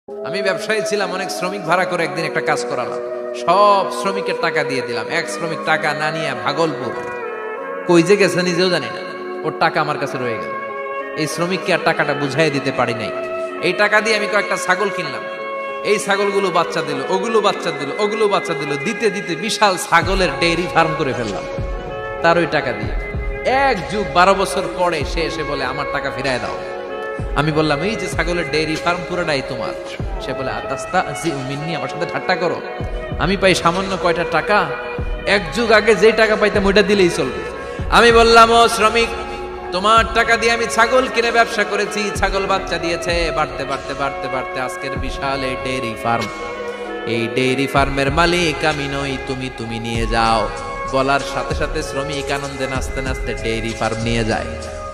আমি ব্যবসায়ী ছিলাম, অনেক শ্রমিক ভাড়া করে একদিন একটা কাজ করালাম। সব শ্রমিকের টাকা দিয়ে দিলাম। এক শ্রমিক টাকা না নিয়ে ভাগলপুর কই যে গেছে নিজেও জানি না, ওর টাকা আমার কাছে রয়ে গেল। এই শ্রমিককে আর টাকাটা বুঝাই দিতে পারি নাই। এই টাকা দিয়ে আমি কয়েকটা ছাগল কিনলাম। এই ছাগলগুলো বাচ্চা দিল, ওগুলো বাচ্চা দিল, ওগুলো বাচ্চা দিল, দিতে দিতে বিশাল ছাগলের ডেইরি ফার্ম করে ফেললাম তার ওই টাকা দিয়ে। এক যুগ 12 বছর পরে সে এসে বলে আমার টাকা ফিরায় দাও। আমি বললাম এই যে ছাগলের ডেইরি ফার্ম পুরোটাই তোমার। সে বলে আতাস্তা জি মিন্নি, আমার সাথে ঠাট্টা করো? আমি পাই সামান্য কয়টা টাকা, এক যুগ আগে যে টাকা পাইতাম ওইটা দিলেই চলবে। আমি বললাম ও শ্রমিক, তোমার টাকা দিয়ে আমি ছাগল কিনে ব্যবসা করেছি, ছাগল বাচ্চা দিয়েছে, বাড়তে বাড়তে বাড়তে বাড়তে আজকের বিশাল এই ডেইরি ফার্ম। এই ডেইরি ফার্মের মালিক আমি নই, তুমি নিয়ে যাও। বলার সাথে সাথে শ্রমিক আনন্দে নাচতে নাচতে ডেইরি ফার্ম নিয়ে যায়।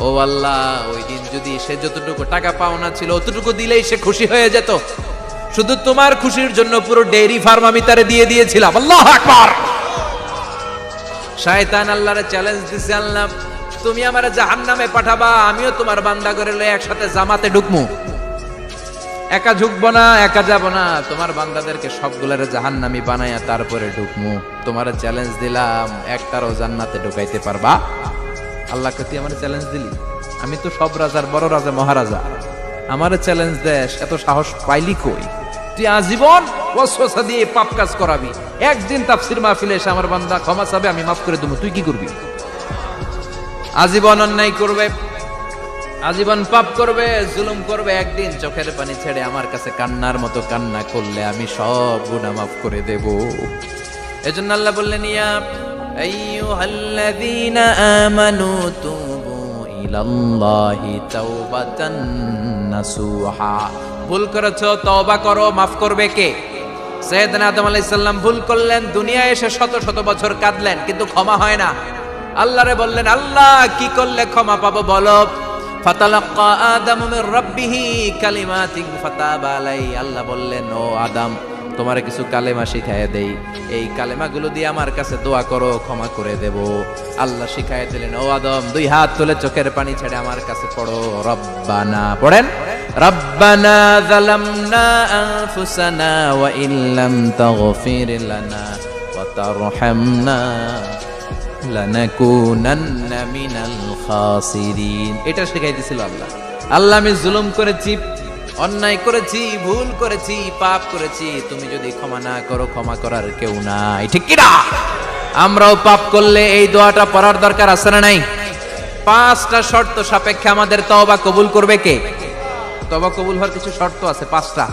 ও আল্লাহ, ওই দিন যদি সে যতটুকু টাকা পাওনা ছিল অতটুকু দিলেই সে খুশি হয়ে যেত। শুধু তোমার খুশির জন্য পুরো ডেইরি ফার্ম আমি তারে দিয়ে দিয়েছিলাম। আল্লাহু আকবার। শয়তান আল্লাহরে চ্যালেঞ্জ দিছে, আল্লাহ তুমি আমারে জাহান্নামে পাঠাবা, আমিও তোমার বান্দা করে লয়ে একসাথে জামাতে ঢুকমু। একা ঢুকবো না, একা যাব না, তোমার বান্দাদেরকে সবগুলারে জাহান্নামী বানায়া তারপরে ঢুকমু। তোমারে চ্যালেঞ্জ দিলাম, একটারও জান্নাতে ঢুকাইতে পারবা? আল্লাহকে তুই আমার চ্যালেঞ্জ দিলি? আমি তো সব রাজার বড় রাজা, মহারাজা। আমারে চ্যালেঞ্জ দেশ, এত সাহস পাইলি কই? তুই আজীবন ওয়াসওয়াসা দিয়ে পাপ কাজ করাবি, একদিন তাফসীর মাহফিলে এসে আমার বান্দা ক্ষমা চাবে, আমি মাফ করে দেবো, তুই কি করবি? আজীবন অন্যায় করবে, আজীবন পাপ করবে, জুলুম করবে, একদিন চোখের পানি ছেড়ে আমার কাছে কান্নার মতো কান্না করলে আমি সব গুনাহ মাফ করে দেব। এজন্য আল্লাহ বললেন, ইয়া আইয়ুহাল্লাযীনা আমানু তুবু ইলাল্লাহি তাওবাতান নাসুহা। ভুল করেছো, তওবা করো, মাফ করবে কে? সাইয়েদনা আদম আলাইহিস সালাম ভুল করলেন, দুনিয়ায় এসে শত শত বছর কাঁদলেন, কিন্তু ক্ষমা হয় না। আল্লাহরে বললেন, আল্লাহ কি করলে ক্ষমা পাবো বলো? ফাতালাক্কা আদামু মির রাব্বিহি কালিমাতিন ফাতাবা আলাইহি। আল্লাহ বললেন, ও আদম, তোমারে কিছু কালেমা শিখায় দেই, এই কালেমাগুলো দিয়ে আমার কাছে দোয়া করো, ক্ষমা করে দেব। আল্লাহ শিখায় দিলেন, ও আদম, 2 হাত তুলে চোখের পানি ছেড়ে আমার কাছে পড়ো, রব্বানা। পড়েন, রব্বানা যালামনা আনফুসানা ওয়া ইল্লাম তাগফির লানা ওয়া তারহামনা লানাকুনান্না মিনাল খাসিরিন। এটা শিখাই দিয়েছিল আল্লাহ। আল্লাহ, আমি জুলুম করেছি, অন্যায় করেছি, ভুল করেছি, পাপ করেছি, তুমি যদি ক্ষমা না করো, ক্ষমা করার কেউ নাই, ঠিক কি না? আমরাও পাপ করলে এই দোয়াটা পড়ার দরকার আছে না নাই? 5টা শর্ত সাপেক্ষে আমাদের তওবা কবুল করবে কে? তওবা কবুল হওয়ার কিছু শর্ত আছে, 5টা।